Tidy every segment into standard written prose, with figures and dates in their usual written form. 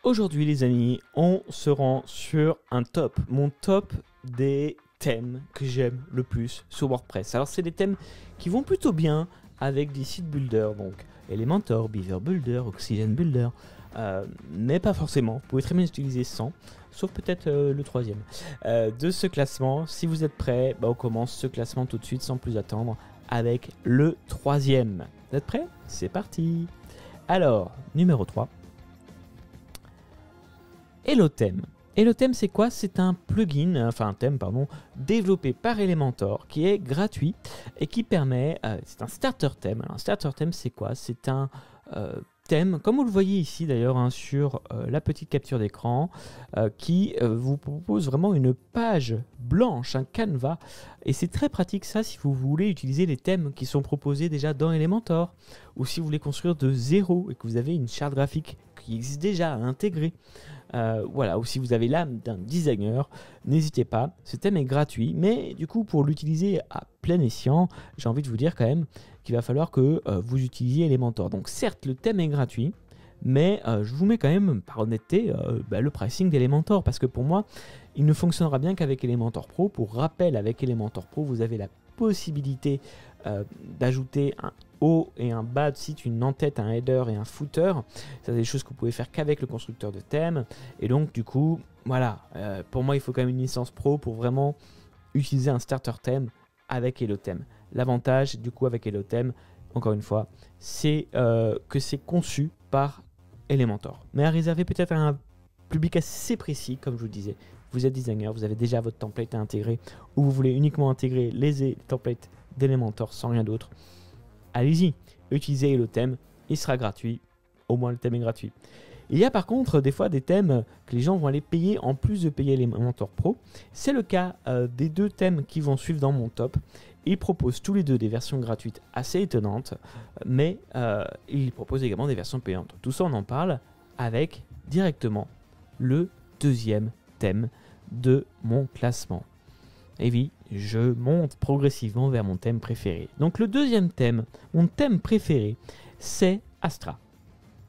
Aujourd'hui les amis, on se rend sur un top, mon top des thèmes que j'aime le plus sur WordPress. Alors c'est des thèmes qui vont plutôt bien avec des sites builders, donc Elementor, Beaver Builder, Oxygen Builder, mais pas forcément, vous pouvez très bien utiliser sans, sauf peut-être le troisième. De ce classement, si vous êtes prêts, on commence ce classement tout de suite sans plus attendre avec le troisième. Vous êtes prêts? C'est parti. Alors, numéro 3. HelloTheme. HelloTheme, c'est quoi? C'est un plugin, enfin un thème, pardon, développé par Elementor qui est gratuit et qui permet, c'est un starter theme. Alors, un starter theme, c'est quoi? C'est un thème, comme vous le voyez ici d'ailleurs sur la petite capture d'écran, qui vous propose vraiment une page blanche, un canevas. Et c'est très pratique ça si vous voulez utiliser les thèmes qui sont proposés déjà dans Elementor, ou si vous voulez construire de zéro et que vous avez une charte graphique qui existe déjà à intégrer. Voilà, ou si vous avez l'âme d'un designer, n'hésitez pas, ce thème est gratuit, mais du coup pour l'utiliser à plein escient, j'ai envie de vous dire quand même qu'il va falloir que vous utilisiez Elementor. Donc certes le thème est gratuit, mais je vous mets quand même par honnêteté le pricing d'Elementor, parce que pour moi il ne fonctionnera bien qu'avec Elementor Pro. Pour rappel, avec Elementor Pro vous avez la possibilité d'ajouter un haut et un bas de site, une en-tête, un header et un footer. C'est des choses que vous pouvez faire qu'avec le constructeur de thème. Et donc du coup, voilà, pour moi il faut quand même une licence pro pour vraiment utiliser un starter thème avec HelloTheme. L'avantage du coup avec HelloTheme, encore une fois, c'est que c'est conçu par Elementor. Mais à réserver peut-être à un public assez précis, comme je vous disais. Vous êtes designer, vous avez déjà votre template à intégrer, ou vous voulez uniquement intégrer les templates d'Elementor sans rien d'autre. Allez-y, utilisez HelloTheme, il sera gratuit, au moins le thème est gratuit. Il y a par contre des fois des thèmes que les gens vont aller payer en plus de payer Elementor Pro. C'est le cas des deux thèmes qui vont suivre dans mon top. Ils proposent tous les deux des versions gratuites assez étonnantes, mais ils proposent également des versions payantes. Tout ça on en parle avec directement le deuxième thème de mon classement. Et oui, je monte progressivement vers mon thème préféré. Donc le deuxième thème, mon thème préféré, c'est Astra.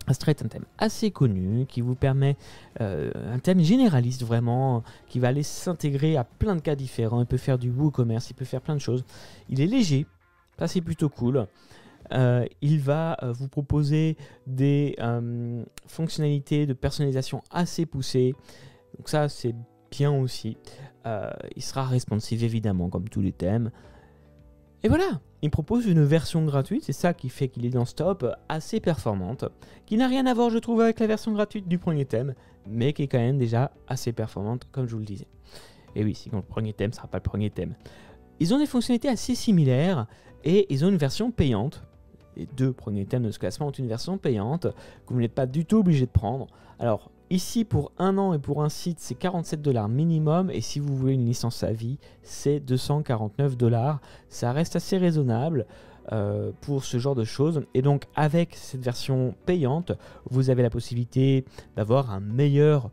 Astra est un thème assez connu qui vous permet, un thème généraliste vraiment, qui va aller s'intégrer à plein de cas différents. Il peut faire du WooCommerce, il peut faire plein de choses. Il est léger, ça c'est plutôt cool. Il va vous proposer des fonctionnalités de personnalisation assez poussées. Donc ça c'est bien aussi. Il sera responsive évidemment comme tous les thèmes. Et voilà, il propose une version gratuite, c'est ça qui fait qu'il est dans ce top, assez performante, qui n'a rien à voir je trouve avec la version gratuite du premier thème, mais qui est quand même déjà assez performante comme je vous le disais. Et oui, sinon le premier thème ne sera pas le premier thème. Ils ont des fonctionnalités assez similaires et ils ont une version payante. Les deux premiers thèmes de ce classement ont une version payante que vous n'êtes pas du tout obligé de prendre. Alors ici pour un an et pour un site c'est 47$ minimum, et si vous voulez une licence à vie c'est 249$. Ça reste assez raisonnable pour ce genre de choses, et donc avec cette version payante vous avez la possibilité d'avoir meilleures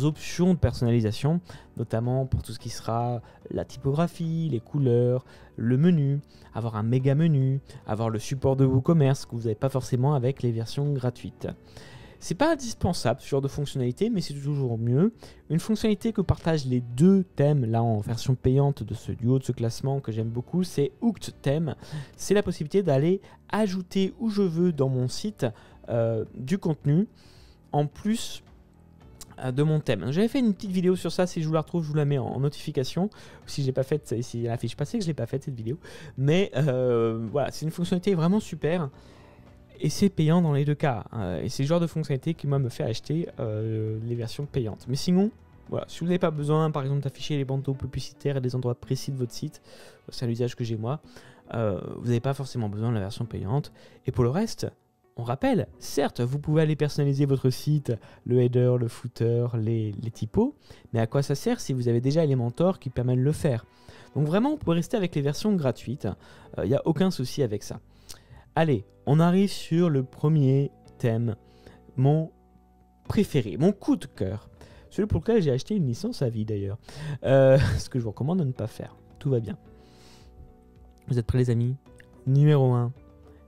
options de personnalisation, notamment pour tout ce qui sera la typographie, les couleurs, le menu, avoir un méga menu, avoir le support de WooCommerce que vous n'avez pas forcément avec les versions gratuites. C'est pas indispensable ce genre de fonctionnalité, mais c'est toujours mieux. Une fonctionnalité que partagent les deux thèmes là en version payante de ce duo de ce classement que j'aime beaucoup, c'est Hooked Theme. C'est la possibilité d'aller ajouter où je veux dans mon site du contenu en plus de mon thème. J'avais fait une petite vidéo sur ça, si je vous la retrouve je vous la mets en notification. Si je l'ai pas faite, si la fiche passée que je l'ai pas faite cette vidéo, mais voilà, c'est une fonctionnalité vraiment super. Et c'est payant dans les deux cas. Et c'est le genre de fonctionnalité qui moi me fait acheter les versions payantes. Mais sinon, voilà, si vous n'avez pas besoin par exemple d'afficher les bandeaux publicitaires à des endroits précis de votre site, c'est un usage que j'ai moi, vous n'avez pas forcément besoin de la version payante. Et pour le reste, on rappelle, certes, vous pouvez aller personnaliser votre site, le header, le footer, les typos, mais à quoi ça sert si vous avez déjà Elementor qui permet de le faire? Donc vraiment, vous pouvez rester avec les versions gratuites, il n'y a aucun souci avec ça. Allez, on arrive sur le premier thème, mon préféré, mon coup de cœur. Celui pour lequel j'ai acheté une licence à vie d'ailleurs. Ce que je vous recommande de ne pas faire. Tout va bien. Vous êtes prêts les amis? Numéro 1,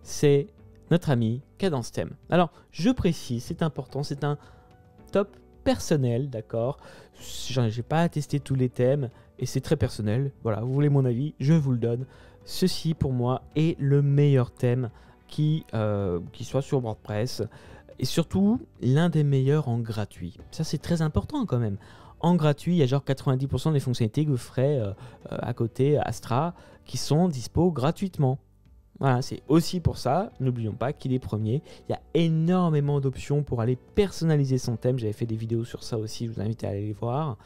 c'est notre ami Kadence Theme. Alors, je précise, c'est important, c'est un top personnel, d'accord? J'ai pas testé tous les thèmes et c'est très personnel. Voilà, vous voulez mon avis, je vous le donne. Ceci pour moi est le meilleur thème qui soit sur WordPress et surtout l'un des meilleurs en gratuit. Ça c'est très important quand même. En gratuit, il y a genre 90% des fonctionnalités que vous ferez à côté Astra qui sont dispo gratuitement. Voilà, c'est aussi pour ça, n'oublions pas qu'il est premier. Il y a énormément d'options pour aller personnaliser son thème. J'avais fait des vidéos sur ça aussi, je vous invite à aller les voir.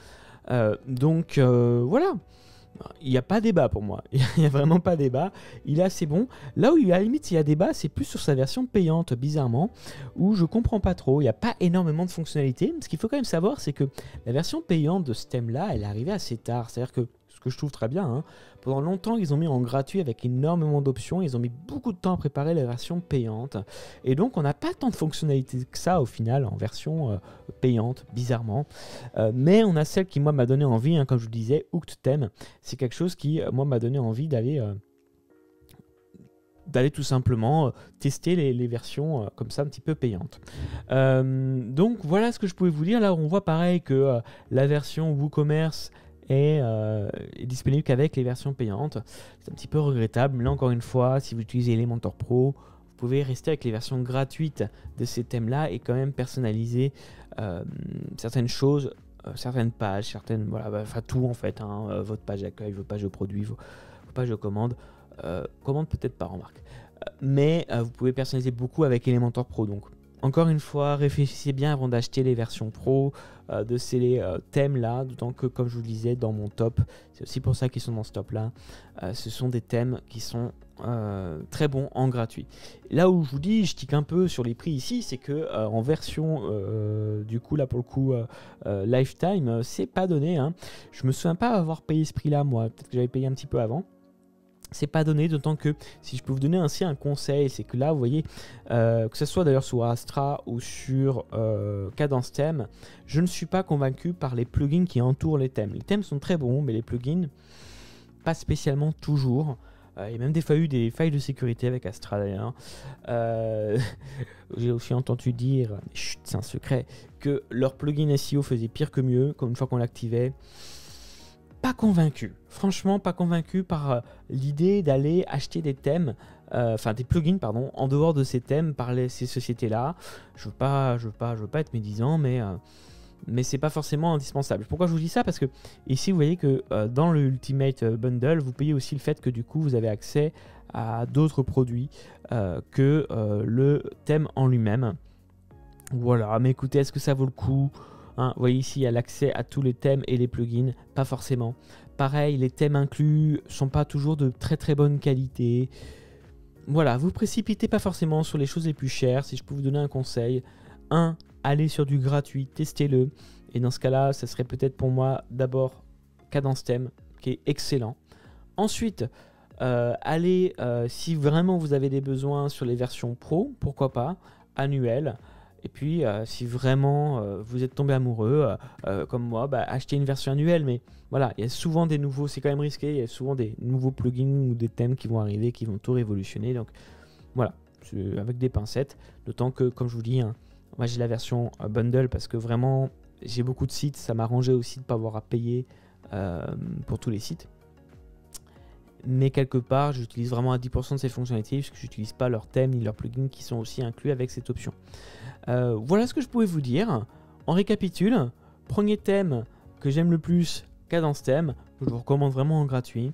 Donc voilà, il n'y a pas débat pour moi. Il n'y a vraiment pas débat. Il est assez bon. Là où il y a, à la limite, il y a débat, c'est plus sur sa version payante, bizarrement, où je comprends pas trop. Il n'y a pas énormément de fonctionnalités. Ce qu'il faut quand même savoir, c'est que la version payante de ce thème-là, elle est arrivée assez tard. C'est-à-dire que ce que je trouve très bien, hein, pendant longtemps, ils ont mis en gratuit avec énormément d'options. Ils ont mis beaucoup de temps à préparer la version payante. Et donc, on n'a pas tant de fonctionnalités que ça, au final, en version payante, bizarrement. Mais on a celle qui, moi, m'a donné envie, hein, comme je vous disais, Hooked Theme. C'est quelque chose qui, moi, m'a donné envie d'aller tout simplement tester les versions comme ça un petit peu payantes. Donc voilà ce que je pouvais vous dire. Là on voit pareil que la version WooCommerce est disponible qu'avec les versions payantes. C'est un petit peu regrettable, mais là encore une fois, si vous utilisez Elementor Pro, vous pouvez rester avec les versions gratuites de ces thèmes là et quand même personnaliser certaines choses, certaines pages, certaines, voilà, enfin tout en fait, hein, votre page d'accueil, vos pages de produits, vos pages de commande. Commande peut-être pas, remarque. Mais vous pouvez personnaliser beaucoup avec Elementor Pro. Donc, encore une fois, réfléchissez bien avant d'acheter les versions Pro de ces thèmes-là. D'autant que, comme je vous le disais, dans mon top, c'est aussi pour ça qu'ils sont dans ce top-là. Ce sont des thèmes qui sont très bons en gratuit. Là où je vous dis, je tique un peu sur les prix ici, c'est que en version, du coup, là pour le coup, Lifetime, c'est pas donné. Hein. Je me souviens pas avoir payé ce prix-là, moi. Peut-être que j'avais payé un petit peu avant. C'est pas donné, d'autant que si je peux vous donner ainsi un conseil, c'est que là vous voyez que ce soit d'ailleurs sur Astra ou sur Kadence Theme, je ne suis pas convaincu par les plugins qui entourent les thèmes. Les thèmes sont très bons, mais les plugins pas spécialement toujours. Il y a même des fois eu des failles de sécurité avec Astra d'ailleurs. J'ai aussi entendu dire, mais chut, c'est un secret, que leur plugin SEO faisait pire que mieux, comme une fois qu'on l'activait. Pas convaincu, franchement pas convaincu par l'idée d'aller acheter des thèmes, enfin des plugins pardon, en dehors de ces thèmes par ces sociétés-là. Je veux pas être médisant, mais c'est pas forcément indispensable. Pourquoi je vous dis ça? Parce que ici vous voyez que dans le Ultimate Bundle, vous payez aussi le fait que du coup vous avez accès à d'autres produits que le thème en lui-même. Voilà, mais écoutez, est-ce que ça vaut le coup? Hein, vous voyez ici, il y a l'accès à tous les thèmes et les plugins, pas forcément. Pareil, les thèmes inclus sont pas toujours de très très bonne qualité. Voilà, vous précipitez pas forcément sur les choses les plus chères. Si je peux vous donner un conseil, allez sur du gratuit, testez-le. Et dans ce cas-là, ça serait peut-être pour moi d'abord Kadence Theme, qui est excellent. Ensuite, allez, si vraiment vous avez des besoins sur les versions pro, pourquoi pas, annuelles. Et puis, si vraiment vous êtes tombé amoureux, comme moi, achetez une version annuelle. Mais voilà, il y a souvent des nouveaux, c'est quand même risqué, il y a souvent des nouveaux plugins ou des thèmes qui vont arriver, qui vont tout révolutionner. Donc voilà, avec des pincettes. D'autant que, comme je vous dis, hein, moi j'ai la version bundle parce que vraiment, j'ai beaucoup de sites. Ça m'arrangeait aussi de ne pas avoir à payer pour tous les sites. Mais quelque part, j'utilise vraiment à 10% de ces fonctionnalités puisque je n'utilise pas leurs thèmes ni leurs plugins qui sont aussi inclus avec cette option. Voilà ce que je pouvais vous dire. On récapitule. Premier thème que j'aime le plus, Kadence Theme. Je vous recommande vraiment en gratuit.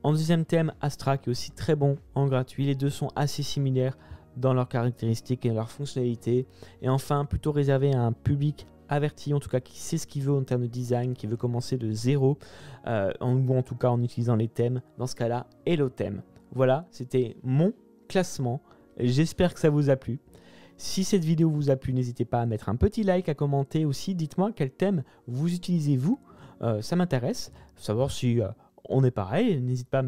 En deuxième thème, Astra qui est aussi très bon en gratuit. Les deux sont assez similaires dans leurs caractéristiques et leurs fonctionnalités. Et enfin, plutôt réservé à un public averti, en tout cas qui sait ce qu'il veut en termes de design, qui veut commencer de zéro, ou en tout cas en utilisant les thèmes, dans ce cas-là, Hello Theme. Voilà, c'était mon classement. J'espère que ça vous a plu. Si cette vidéo vous a plu, n'hésitez pas à mettre un petit like, à commenter aussi. Dites-moi quel thème vous utilisez vous. Ça m'intéresse. Savoir si on est pareil. N'hésitez pas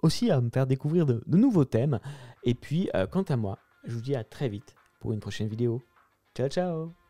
aussi à me faire découvrir de nouveaux thèmes. Et puis, quant à moi, je vous dis à très vite pour une prochaine vidéo. Ciao, ciao!